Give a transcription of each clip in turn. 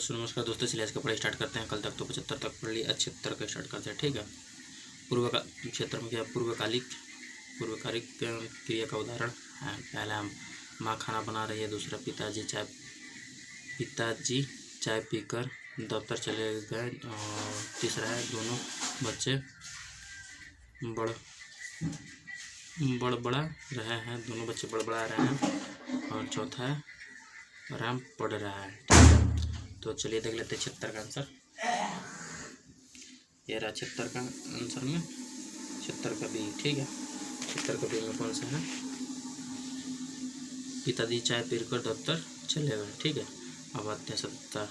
नमस्कार दोस्तों, सिलेज का पढ़ाई स्टार्ट करते हैं। कल तक तो 75 तक पढ़ लिया, 76 का स्टार्ट करते हैं। ठीक है। पूर्व का क्षेत्र में क्या पूर्वकालिक क्रिया का उदाहरण है। पहला माँ खाना बना रही है, दूसरा पिताजी चाय पीकर दफ्तर चले गए, और तीसरा है दोनों बच्चे बड़बड़ा रहे हैं, दोनों बच्चे बड़बड़ा रहे हैं, और चौथा है राम पढ़ रहा है। ठीक है, तो चलिए देख लेते हैं 76 का आंसर। ये रहा 76 का आंसर में 76 का बी। ठीक है, 76 का बी में कौन सा है? पिताजी चाय पीकर दफ्तर चले गए। ठीक है, अब आते हैं 77।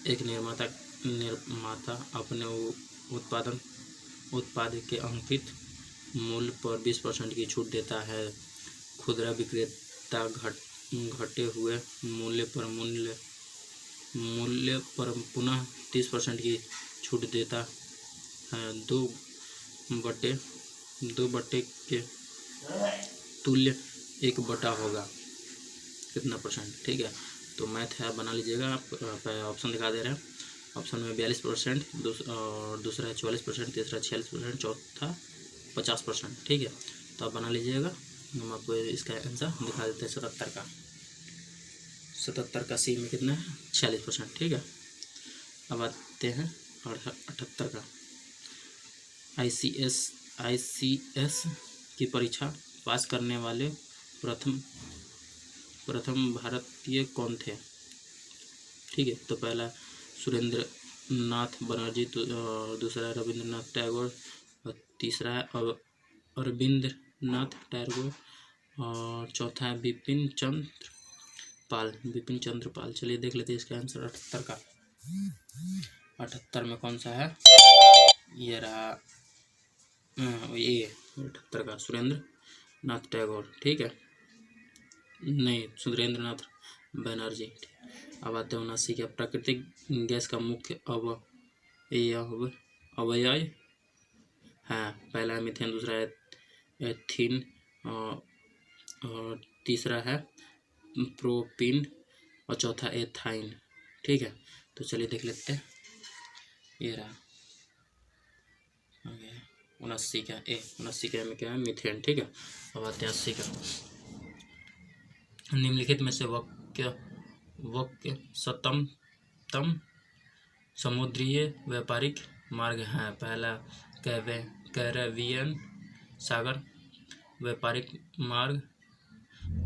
एक निर्माता अपने उत्पाद के अंकित मूल्य पर 20% की छूट देता है। खुदरा विक्रेता घटे हुए मूल्य पर पुनः 30% की छूट देता है। दो बटे के तुल्य 1/, होगा कितना परसेंट? ठीक है, तो मैथ है, बना लीजिएगा आप। ऑप्शन दिखा दे रहे हैं। ऑप्शन में 42%, और दूसरा है 44%, तीसरा 46%, चौथा 50%। ठीक है, तो आप बना लीजिएगा। हम आपको इसका आंसर दिखा देते हैं। 77 का सी में कितना है? 46%। ठीक है, अब आते हैं 78 का। ICS की परीक्षा पास करने वाले प्रथम भारतीय कौन थे? ठीक है, तो पहला सुरेंद्र नाथ बनर्जी, दूसरा रविंद्रनाथ टैगोर, और तीसरा है अरविंद्रनाथ टैगोर, और चौथा है बिपिन चंद्र पाल। चलिए देख लेते हैं इसका आंसर 78 का। 78 में कौन सा है? ये रहा ये 78 का सुरेंद्र नाथ टैगोर। ठीक है, नहीं, सुरेंद्र नाथ बनर्जी। अब आते हैं 79 का। प्राकृतिक गैस का मुख्य अवयव है। पहला है मीथेन, दूसरा है एथीन, और तीसरा है प्रोपीन, और चौथा एथाइन। ठीक है, तो चलिए देख लेते हैं। ये रहा 79 का। 79 में क्या है? मीथेन। ठीक है, अब आते हैं 80 का। निम्नलिखित में से वाक्य सतम समुद्रीय व्यापारिक मार्ग है। पहला कैरेबियन सागर व्यापारिक मार्ग,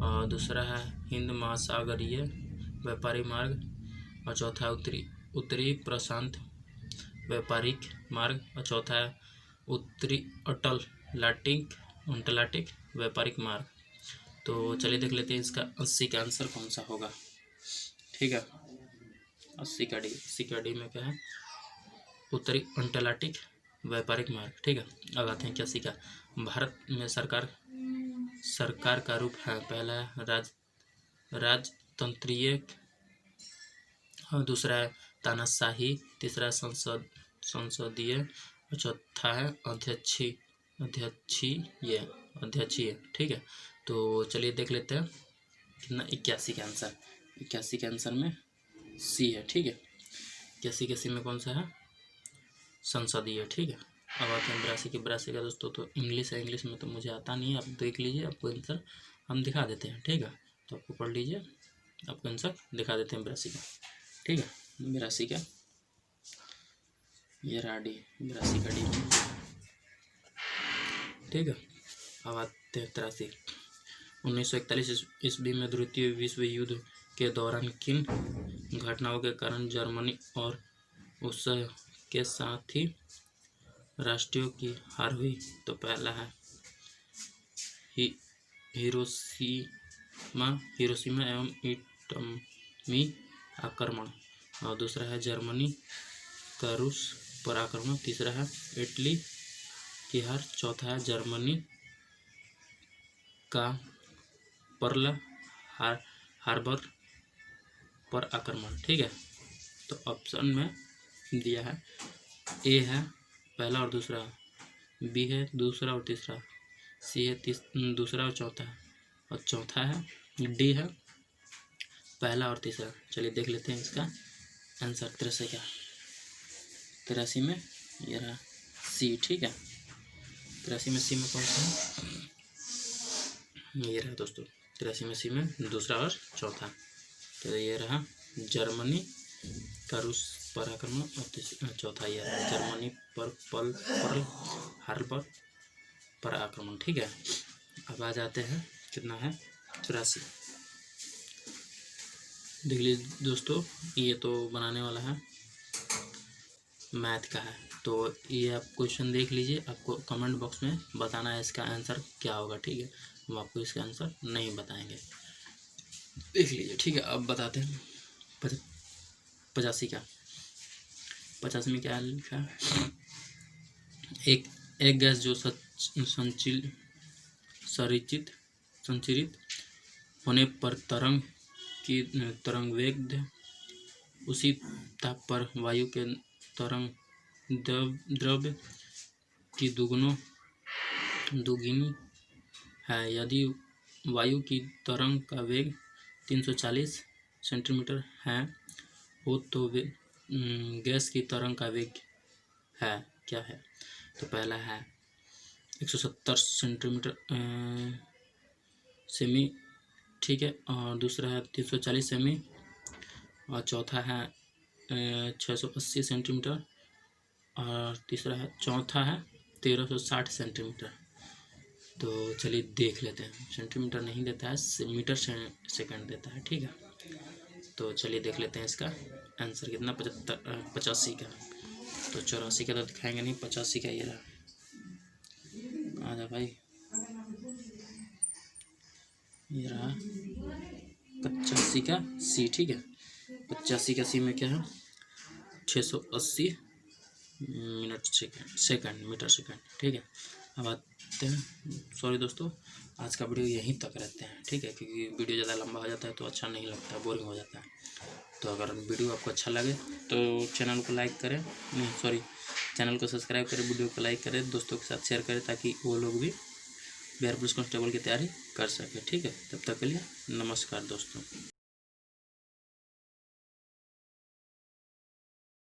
और दूसरा है हिंद महासागरीय व्यापारिक मार्ग, और चौथा है उत्तरी प्रशांत व्यापारिक मार्ग, और चौथा है उत्तरी अटलांटिक व्यापारिक मार्ग। तो चलिए देख लेते हैं इसका 80 का आंसर कौन सा होगा। ठीक है, 80 का डी में क्या है? उत्तरी अटलांटिक व्यापारिक मार्ग। ठीक है, अब आते हैं 81 का। भारत में सरकार का रूप है। पहला है राजतंत्रीय, और दूसरा है तानाशाही, तीसरा संसदीय, और चौथा है अध्यक्षीय। ठीक है, तो चलिए देख लेते हैं कितना। 81 का आंसर। 81 के आंसर में सी है। ठीक है, 81 के सी में कौन सा है? संसदीय। ठीक है, अब आते हैं 82 का। दोस्तों तो इंग्लिश है, इंग्लिश में तो मुझे आता नहीं है, आप देख लीजिए, आपको आंसर हम दिखा देते हैं। ठीक है, तो आपको पढ़ लीजिए, आपको आंसर दिखा देते हैं 82 का। ठीक है, 82 का ये रहा डी, 82 का डी। ठीक है, अब आते हैं 83। 1941 ईस्वी में द्वितीय विश्व युद्ध के दौरान किन घटनाओं के कारण जर्मनी और उसके साथ ही राष्ट्रों की हार हुई? तो पहला है हिरोशिमा एवं इटमी आक्रमण, और दूसरा है जर्मनी का रूस पर आक्रमण, तीसरा है इटली की हार, चौथा है जर्मनी का पर्ल हार्बर पर आक्रमण। ठीक है, तो ऑप्शन में दिया है ए है पहला और दूसरा, बी है दूसरा और तीसरा, सी है दूसरा और चौथा है, और चौथा है डी है पहला और तीसरा। चलिए देख लेते हैं इसका आंसर। 83 का 83 में ये रहा सी, ठीक है। 83 में सी में कौन सा है, ये रहा दोस्तों 83 में सी में दूसरा और चौथा। तो ये रहा जर्मनी का रूस पर आक्रमण, और चौथा ये रहा जर्मनी पर पर्ल हार्बर पर आक्रमण, ठीक है। अब आ जाते हैं, कितना है 84। देख लीजिए दोस्तों, ये तो बनाने वाला है, मैथ का है। तो ये आप क्वेश्चन देख लीजिए, आपको कमेंट बॉक्स में बताना है इसका आंसर क्या होगा, ठीक है। हम आपको इसका आंसर नहीं बताएंगे, देख लीजिए, ठीक है। अब बताते हैं 85 का। 85 में क्या लिखा है, एक गैस जो संचरित होने पर तरंग वेग उसी ताप पर वायु के तरंग द्रव्य की दुगुनी है। यदि वायु की तरंग का वेग 340 सेंटीमीटर है हो तो गैस की तरंग का वेग है क्या है। तो पहला है 170 सेंटीमीटर सेमी, ठीक है। और दूसरा है 340 सेमी, और चौथा है 680 सेंटीमीटर, और चौथा है 1360 सेंटीमीटर। तो चलिए देख लेते हैं, सेंटीमीटर नहीं देता है, मीटर सेकंड देता है, ठीक है। तो चलिए देख लेते हैं इसका आंसर कितना, 85 का। तो 84 का तो दिखाएंगे नहीं, 85 का ये रहा। आजा भाई, ये रहा 85 का सी, ठीक है। 85 का सी में क्या है 680 मीटर सेकंड, ठीक है। अब आते हैं, सॉरी दोस्तों, आज का वीडियो यहीं तक रहते हैं, ठीक है, क्योंकि वीडियो ज़्यादा लंबा हो जाता है तो अच्छा नहीं लगता, बोरिंग हो जाता है। तो अगर वीडियो आपको अच्छा लगे तो चैनल को लाइक करें, नहीं सॉरी, चैनल को सब्सक्राइब करें, वीडियो को लाइक करें, दोस्तों के साथ शेयर करें, ताकि वो लोग भी बिहार पुलिस कांस्टेबल की तैयारी कर सके, ठीक है। तब तक के लिए नमस्कार दोस्तों।